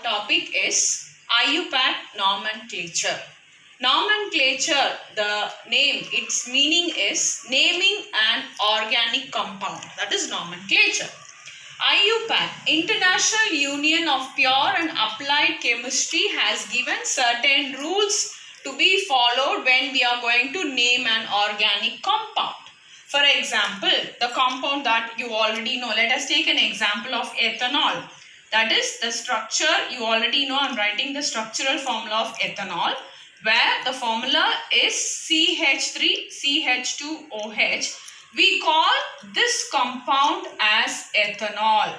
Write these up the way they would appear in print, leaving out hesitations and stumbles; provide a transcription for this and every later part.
topic is IUPAC nomenclature. Nomenclature, the name, its meaning is naming an organic compound. That is nomenclature. IUPAC, International Union of Pure and Applied Chemistry, has given certain rules to be followed when we are going to name an organic compound. For example, the compound that you already know, let us take an example of ethanol. That is the structure, you already know, I am writing the structural formula of ethanol, where the formula is CH3CH2OH. We call this compound as ethanol.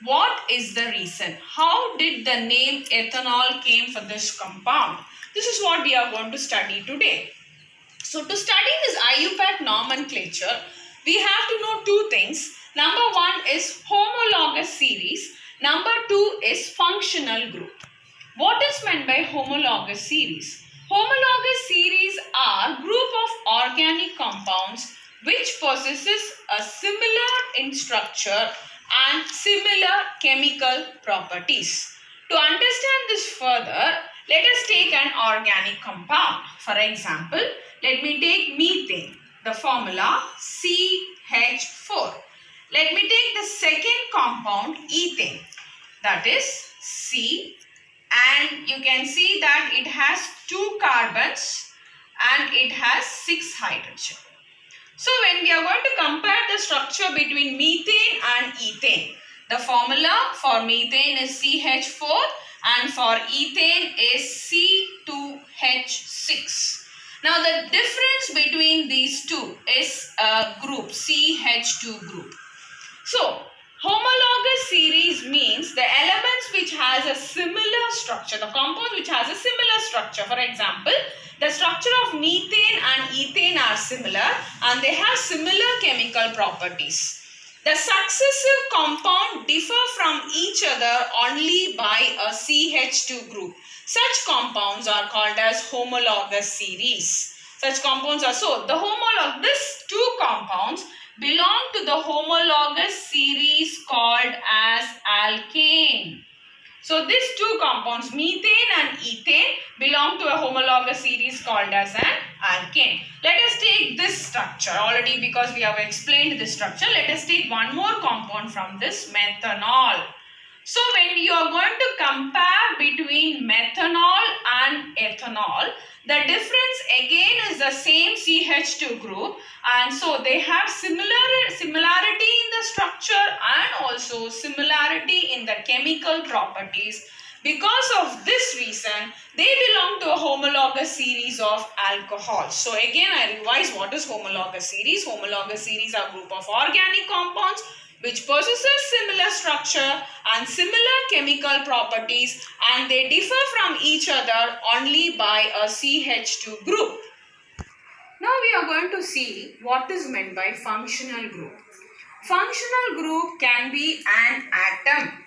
What is the reason? How did the name ethanol came for this compound? This is what we are going to study today. So to study this IUPAC nomenclature, we have to know two things. Number one is homologous series. Number two is functional group. What is meant by homologous series? Homologous series are group of organic compounds which possesses a similar in structure and similar chemical properties. To understand this further, let us take an organic compound. For example, let me take methane, the formula CH4. Let me take the second compound, ethane, that is C, and you can see that it has 2 carbons and it has 6 hydrogen. So when we are going to compare the structure between methane and ethane, the formula for methane is CH4 and for ethane is C2H6. Now the difference between these two is a group, CH2 group. So homologous series means the elements which has a similar structure, the compound which has a similar structure. For example, the structure of methane and ethane are similar and they have similar chemical properties. The successive compound differ from each other only by a CH2 group. Such compounds are called as homologous series. Such compounds are these two compounds belong to the homologous series called as alkane. So these two compounds, methane and ethane, belong to a homologous series called as an alkane. Let us take this structure already because we have explained this structure. Let us take one more compound from this, methanol. So when you are going to compare between methanol and ethanol, the difference again is the same CH2 group, and so they have similarity in the structure and also similarity in the chemical properties. Because of this reason, they belong to a homologous series of alcohols. So again I revise what is homologous series. Homologous series are a group of organic compounds which possesses similar structure and similar chemical properties, and they differ from each other only by a CH2 group. Now we are going to see what is meant by functional group. Functional group can be an atom.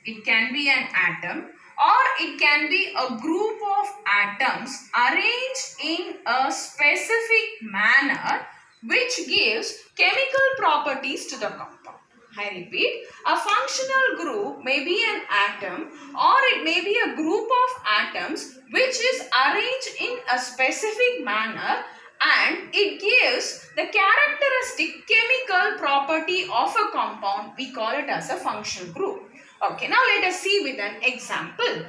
It can be an atom or it can be a group of atoms arranged in a specific manner which gives chemical properties to the compound. I repeat, a functional group may be an atom or it may be a group of atoms which is arranged in a specific manner and it gives the characteristic chemical property of a compound. We call it as a functional group. Okay, now let us see with an example.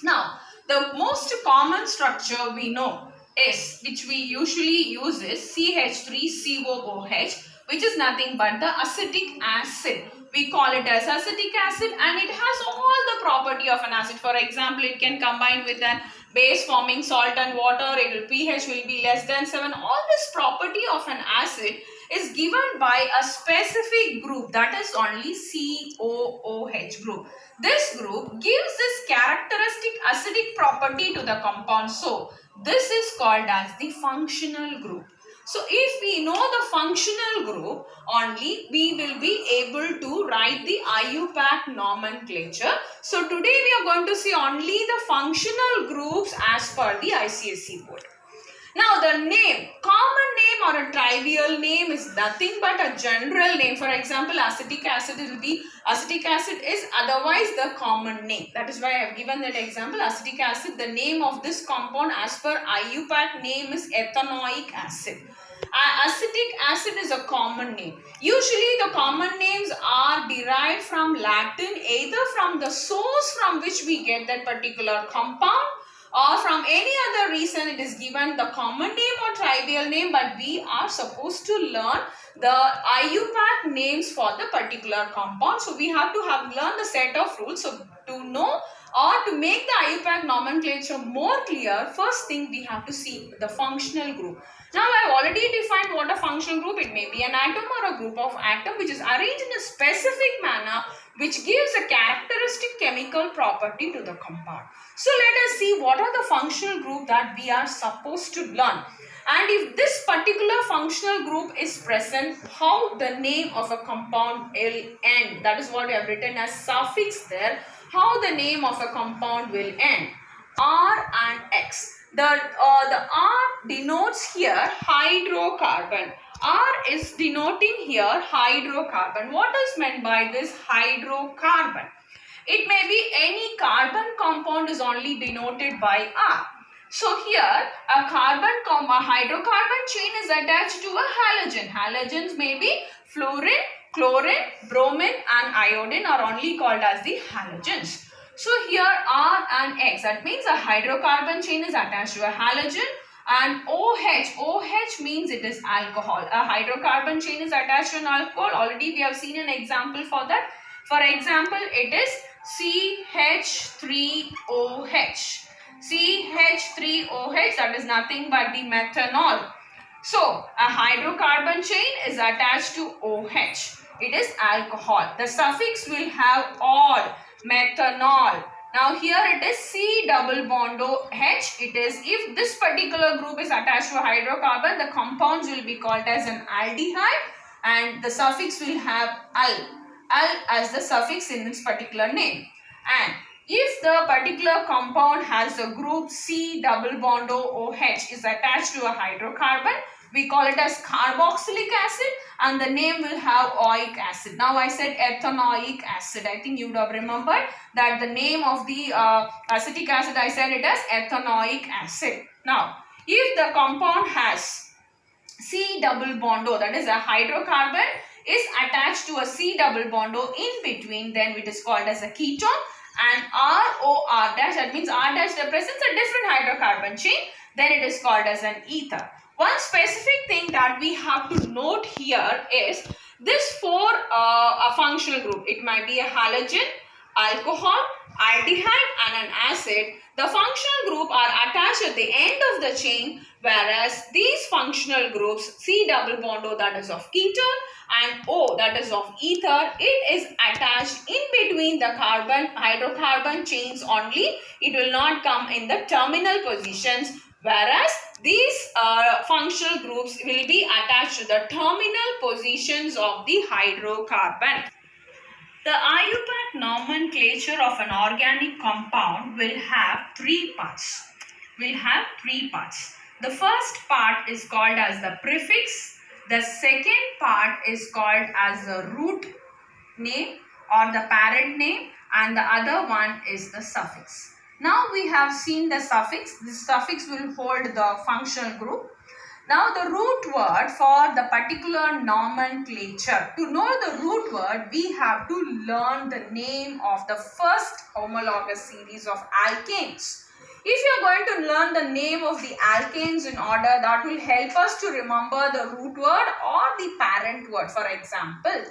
Now, the most common structure we know is, which we usually use is CH3COOH, which is nothing but the acetic acid. We call it as acetic acid and it has all the property of an acid. For example, it can combine with an base forming salt and water, pH will be less than 7. All this property of an acid is given by a specific group, that is only COOH group. This group gives this characteristic acidic property to the compound. So this is called as the functional group. So if we know the functional group only, we will be able to write the IUPAC nomenclature. So today we are going to see only the functional groups as per the ICSE board. Now the name, common name or a trivial name is nothing but a general name. For example, acetic acid will be, acetic acid is otherwise the common name. That is why I have given that example, acetic acid. The name of this compound as per IUPAC name is ethanoic acid. Acetic acid is a common name. Usually the common names are derived from Latin, either from the source from which we get that particular compound, or from any other reason it is given the common name or trivial name, but we are supposed to learn the IUPAC names for the particular compound. So we have to learn the set of rules. So to know or to make the IUPAC nomenclature more clear, first thing we have to see the functional group. Now I have already defined what a functional group. It may be an atom or a group of atom which is arranged in a specific manner which gives a characteristic chemical property to the compound. So let us see what are the functional group that we are supposed to learn. And if this particular functional group is present, how the name of a compound will end. That is what we have written as suffix there. How the name of a compound will end. R and X. The R denotes here hydrocarbon. R is denoting here hydrocarbon. What is meant by this hydrocarbon? It may be any carbon compound is only denoted by R. So here a hydrocarbon chain is attached to a halogen. Halogens may be fluorine, chlorine, bromine and iodine are only called as the halogens. So here R and X, that means a hydrocarbon chain is attached to a halogen, and OH means it is alcohol. A hydrocarbon chain is attached to an alcohol. Already we have seen an example for that. For example, it is CH3OH. CH3OH, that is nothing but the methanol. So a hydrocarbon chain is attached to OH. It is alcohol. The suffix will have all. Methanol. Now here it is C double bond OH. It is, if this particular group is attached to a hydrocarbon, the compounds will be called as an aldehyde and the suffix will have al. Al as the suffix in its particular name. And if the particular compound has the group C double bond OH is attached to a hydrocarbon, we call it as carboxylic acid and the name will have oic acid. Now I said ethanoic acid. I think you would have remembered that the name of the acetic acid, I said it as ethanoic acid. Now if the compound has C double bond O, that is a hydrocarbon is attached to a C double bond O in between, then it is called as a ketone, and ROR dash, that means R dash represents a different hydrocarbon chain, then it is called as an ether. One specific thing that we have to note here is this for a functional group. It might be a halogen, alcohol, aldehyde and an acid. The functional group are attached at the end of the chain, whereas these functional groups C double bond O, that is of ketone, and O, that is of ether, it is attached in between the hydrocarbon chains only. It will not come in the terminal positions, whereas these functional groups will be attached to the terminal positions of the hydrocarbon. The IUPAC nomenclature of an organic compound will have three parts. The first part is called as the prefix. The second part is called as the root name or the parent name, and the other one is the suffix. Now we have seen the suffix. This suffix will hold the functional group. Now the root word for the particular nomenclature. To know the root word, we have to learn the name of the first homologous series of alkanes. If you are going to learn the name of the alkanes in order, that will help us to remember the root word or the parent word. For example,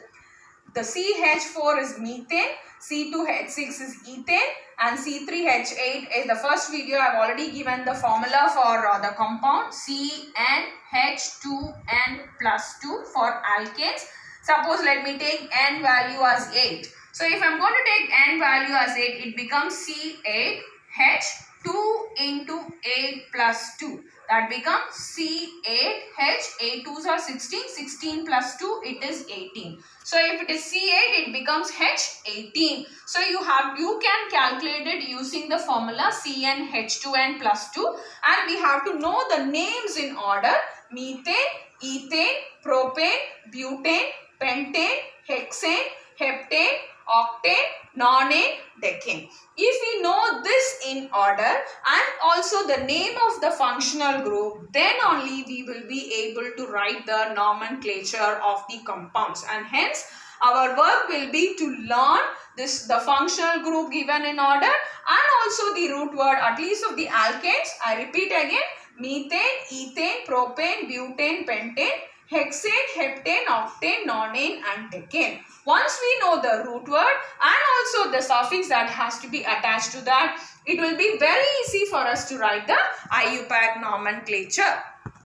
the CH4 is methane, C2H6 is ethane, and C3H8 is the first video. I have already given the formula for the compound CnH2n+2 for alkanes. Suppose let me take n value as 8. So if I am going to take n value as 8, it becomes C8H2 into 8 plus 2. that becomes C8H. 8 2s are 16. 16 plus 2, it is 18. So if it is C8, it becomes H18. So you can calculate it using the formula CnH2n plus 2, and we have to know the names in order: methane, ethane, propane, butane, pentane, hexane, heptane, octane, nonane, decane. If we know this in order and also the name of the functional group, then only we will be able to write the nomenclature of the compounds, and hence our work will be to learn the functional group given in order and also the root word at least of the alkanes. I repeat again: methane, ethane, propane, butane, pentane, hexane, heptane, octane, nonane and decane. Once we know the root word and also the suffix that has to be attached to that, it will be very easy for us to write the IUPAC nomenclature.